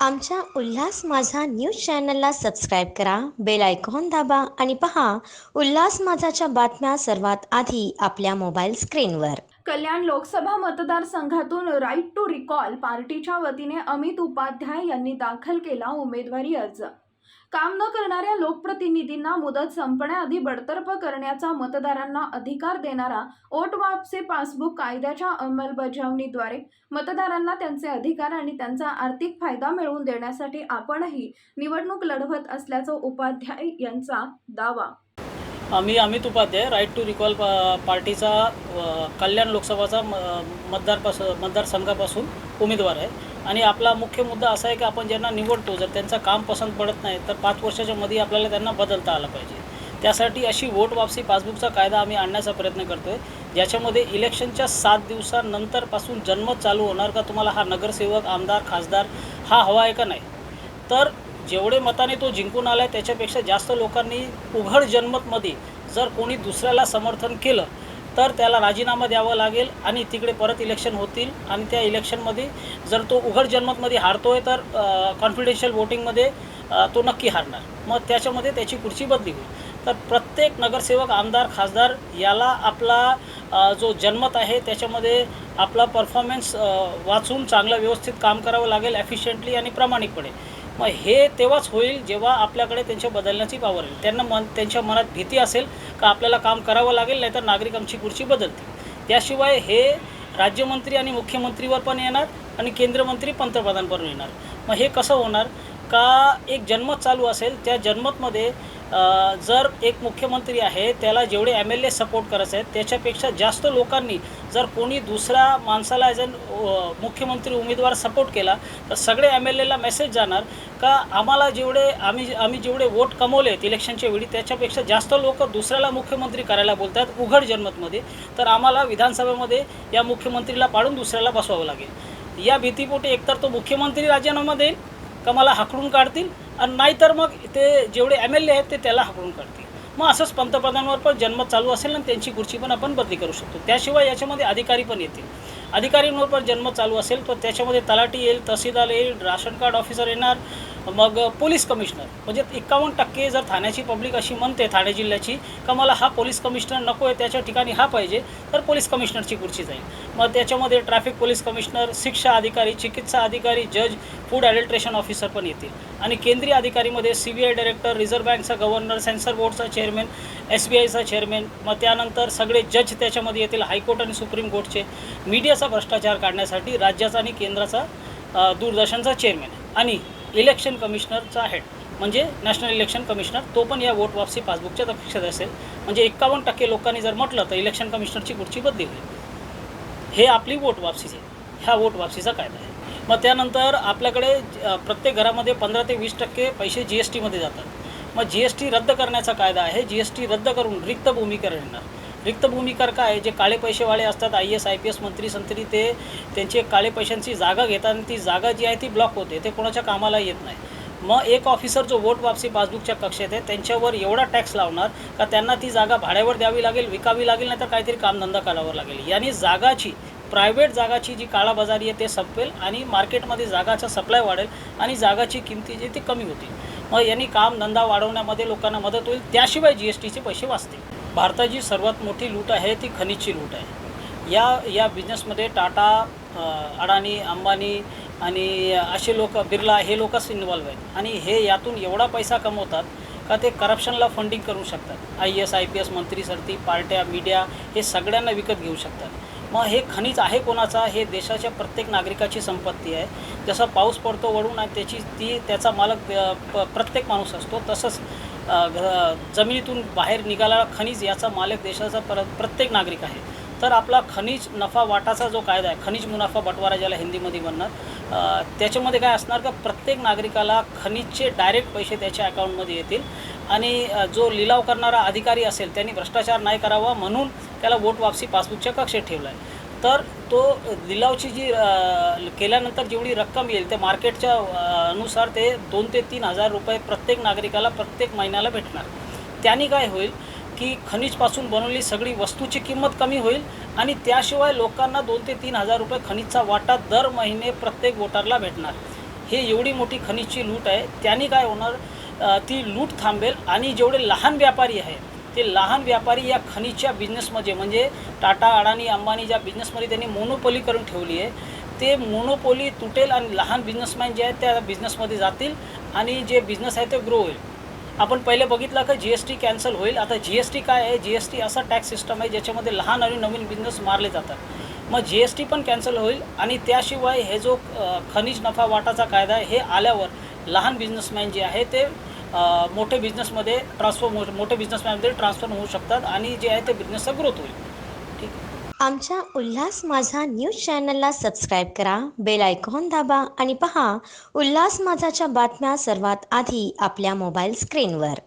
आमच्या उल्हास माझा न्यूज चॅनलला सबस्क्राईब करा, बेल आयकॉन दाबा आणि पहा उल्हास माझाच्या बातम्या सर्वात आधी आपल्या मोबाईल स्क्रीनवर. कल्याण लोकसभा मतदारसंघातून राईट टू रिकॉल पार्टीच्या वतीने अमित उपाध्याय यांनी दाखल केला उमेदवारी अर्ज. काम न करणाऱ्या लोकप्रतिनिधींना मुदत संपण्याआधी बडतर्फ करण्याचा मतदारांना अधिकार देणारा वोट वापसी पासबुक कायद्याच्या अंमलबजावणीद्वारे मतदारांना त्यांचे अधिकार आणि त्यांचा आर्थिक फायदा मिळवून देण्यासाठी आपणही निवडणूक लढवत असल्याचा उपाध्याय यांचा दावा. मी Amit Upadhyay right to recall पार्टीचा कल्याण लोकसभाचा मतदारसंघापासून उमेदवार आहे. आणि आपला मुख्य मुद्दा असा आहे की आपण ज्यांना निवडतो जर त्यांचं काम पसंत पडत नाही तर 5 वर्षाच्या मध्ये आपल्याला त्यांना बदलता आलं पाहिजे. त्यासाठी अशी वोट वापसी पासबुकचा कायदा आम्ही आणण्याचा प्रयत्न करतो आहे, ज्याच्यामध्ये इलेक्शनच्या 7 दिवसानंतरपासून जन्मत चालू होणार का तुम्हाला हा नगरसेवक, आमदार, खासदार हा हवा आहे का नाही. तर जेवढे मताने तो जिंकून आला आहे त्याच्यापेक्षा जास्त लोकांनी उघड जनमतमध्ये जर कोणी दुसऱ्याला समर्थन केलं तर त्याला राजीनामा द्यावा लागेल आणि तिकडे परत इलेक्शन होतील. आणि त्या इलेक्शनमध्ये जर तो उघड जनमतमध्ये हारतो आहे तर कॉन्फिडेन्शियल वोटिंगमध्ये तो नक्की हारणार. मग त्याच्यामध्ये त्याची खुर्ची बदली होईल. तर प्रत्येक नगरसेवक, आमदार, खासदार याला आपला जो जनमत आहे त्याच्यामध्ये आपला परफॉर्मन्स वाचून चांगलं व्यवस्थित काम करावं लागेल, एफिशियंटली आणि प्रामाणिकपणे. मग हे तेव्हाच होईल जेव्हा आपल्याकडे त्यांच्या बदलण्याची पावर येईल. त्यांच्या मनात भीती असेल का आपल्याला काम करावं लागेल, नाहीतर नागरिक आमची खुर्ची बदलतील. त्याशिवाय हे राज्यमंत्री आणि मुख्यमंत्रीवर पण येणार आणि केंद्रीय मंत्री, पंतप्रधानवर येणार. मग हे कसं होणार का एक जनमत चालू असेल, त्या जनमतमध्ये जर एक मुख्यमंत्री आहे त्याला जेवढे MLA सपोर्ट करायचे आहेत त्याच्यापेक्षा जास्त लोकांनी जर कोणी दुसऱ्या माणसाला ॲज अन मुख्यमंत्री उमेदवार सपोर्ट केला तर सगळे MLAला मेसेज जाणार का आम्हाला आम्ही जेवढे वोट कमवले आहेत इलेक्शनच्या वेळी त्याच्यापेक्षा जास्त लोक दुसऱ्याला मुख्यमंत्री करायला बोलतात उघड जनमतमध्ये, तर आम्हाला विधानसभेमध्ये या मुख्यमंत्रीला पाडून दुसऱ्याला बसवावं लागेल. या भीतीपोटी एकतर तो मुख्यमंत्री राजीनामा देईल का मला हाकलून काढतील, आणि नाहीतर मग ते जेवढे MLA आहेत ते त्याला हाकलून काढतील. मग असंच पंतप्रधानांवर पण जन्मत चालू असेल आणि त्यांची खुर्ची पण आपण बदली करू शकतो. त्याशिवाय याच्यामध्ये अधिकारी पण येतील. अधिकारींवर पण जन्मत चालू असेल तर त्याच्यामध्ये तलाठी येईल, तहसीलदार येईल, राशन कार्ड ऑफिसर येणार, मग पोलीस कमिशनर. म्हणजे 51% जर ठाण्याची पब्लिक अशी म्हणते, ठाणे जिल्ह्याची, का मला हा पोलीस कमिशनर नको आहे, त्याच्या ठिकाणी हा पाहिजे, तर पोलीस कमिशनरची खुर्ची जाईल. मग त्याच्यामध्ये ट्रॅफिक पोलीस कमिशनर, शिक्षा अधिकारी, चिकित्सा अधिकारी, जज, फूड ॲडल्ट्रेशन ऑफिसर पण येतील. आणि केंद्रीय अधिकारीमध्ये CBI डायरेक्टर, रिझर्व्ह बँकचा गव्हर्नर, सेन्सर बोर्डचा चेअरमॅन, SBIचा चेअरमॅन, मग त्यानंतर सगळे जज त्याच्यामध्ये येतील, हायकोर्ट आणि सुप्रीम कोर्टचे. मीडियाचा भ्रष्टाचार काढण्यासाठी राज्याचा आणि केंद्राचा दूरदर्शनचा चेअरमॅन, आणि इलेक्शन कमिशनरचा हेड म्हणजे नॅशनल इलेक्शन कमिशनर, तो पण या वोट वापसी पासबुकच्या कक्षेत असेल. म्हणजे 51% लोकांनी जर म्हटलं तर इलेक्शन कमिशनरची खुर्ची बदली होईल. हे आपली वोट वापसीची, ह्या वोट वापसीचा कायदा आहे. मग त्यानंतर आपल्याकडे प्रत्येक घरामध्ये 15 ते 20% पैसे GSTमध्ये जातात. मग GST रद्द करण्याचा कायदा आहे. GST रद्द करून रिक्त भूमिकर येणार. रिक्त भूमिकर काय, जे काळे पैसेवाले असतात, IAS IPS मंत्री संत्री, ते त्यांची काळे पैशांची जागा घेतात आणि ती जागा जी आहे ती ब्लॉक होते, ते कोणाच्या कामाला येत नाही. मग एक ऑफिसर जो वोट वापसी पासबुकच्या कक्षेत आहे त्यांच्यावर एवढा टॅक्स लावणार का त्यांना ती जागा भाड्यावर द्यावी लागेल, विकावी लागेल, नाही तर काहीतरी कामधंदा करावा लागेल. यानी जागाची, प्रायव्हेट जागाची जी काळाबाजारी आहे ते संपेल आणि मार्केटमध्ये जागाचा सप्लाय वाढेल आणि जागाची किमती जी ती कमी होतील. मग यांनी कामधंदा वाढवण्यामध्ये लोकांना मदत होईल. त्याशिवाय GSTचे पैसे वाचतील. भारताची सर्वात मोठी लूट आहे ती खनिजची लूट आहे. या बिझनेसमध्ये टाटा, अडाणी, अंबानी आणि असे लोक, बिर्ला, हे लोकच इन्व्हॉल्व आहेत. आणि हे यातून एवढा पैसा कमवतात का ते करप्शनला फंडिंग करू शकतात. IAS IPS मंत्री सरती, पार्ट्या, मीडिया हे सगळ्यांना विकत घेऊ शकतात. मग हे खनिज आहे कोणाचा, हे देशाच्या प्रत्येक नागरिकाची संपत्ती आहे. जसं पाऊस पडतो वळून आणि त्याचा मालक प्रत्येक माणूस असतो, तसंच जमिनीतून बाहेर निघालेला खनिज याचा मालक देशाचा प्रत्येक नागरिक आहे. तर आपला खनिज नफा वाटाचा जो कायदा आहे, खनिज मुनाफा बटवारा ज्याला हिंदीमध्ये म्हणणार, त्याच्यामध्ये काय असणार का प्रत्येक नागरिकाला खनिजचे डायरेक्ट पैसे त्याच्या अकाउंटमध्ये येतील. आणि जो लिलाव करणारा अधिकारी असेल त्यांनी भ्रष्टाचार नाही करावा म्हणून त्याला वोट वापसी पासबुकच्या कक्षेत ठेवला आहे. तर तो लिलावची जी केल्यानंतर जेवढी रक्कम येईल ते मार्केटच्या अनुसार ते 2 ते 3 हजार रुपये प्रत्येक नागरिकाला प्रत्येक महिन्याला भेटणार. त्याने काय होईल की खनिजपासून बनवलेली सगळी वस्तूची किंमत कमी होईल आणि त्याशिवाय लोकांना 2 ते 3 हजार रुपये खनिजचा वाटा दर महिने प्रत्येक वोटरला भेटणार. हे एवढी मोठी खनिजची लूट आहे. त्यांनी काय होणार, ती लूट थांबेल आणि जेवढे लहान व्यापारी आहे ते लहान व्यापारी या खनिजच्या बिझनेसमध्ये म्हणजे टाटा, अडाणी, अंबानी ज्या बिझनेसमध्ये त्यांनी मोनोपोली करून ठेवली आहे, ते मोनोपोली तुटेल आणि लहान बिझनेसमॅन जे आहेत त्या बिझनेसमध्ये जातील आणि जे बिझनेस आहे ते ग्रो होईल. आपण पहिले बघितलं की GST कॅन्सल होईल. आता GST काय आहे, GST असा टॅक्स सिस्टम आहे ज्याच्यामध्ये लहान आणि नवीन बिझनेस मारले जातात. मग GST पण कॅन्सल होईल आणि त्याशिवाय हे जो खनिज नफा वाटाचा कायदा आहे हे आल्यावर लहान बिझनेसमॅन जे आहे ते मोठे बिझनेसमध्ये मोठे बिझनेसमॅनमध्ये ट्रान्सफर होऊ शकतात आणि जे आहे ते बिझनेसचा ग्रोथ होईल. ठीक आहे. आमच्या उल्हास माझा न्यूज चॅनलला सबस्क्राईब करा, बेल आयकॉन दाबा आणि पहा उल्हास माझाच्या बातम्या सर्वात आधी आपल्या मोबाईल स्क्रीनवर.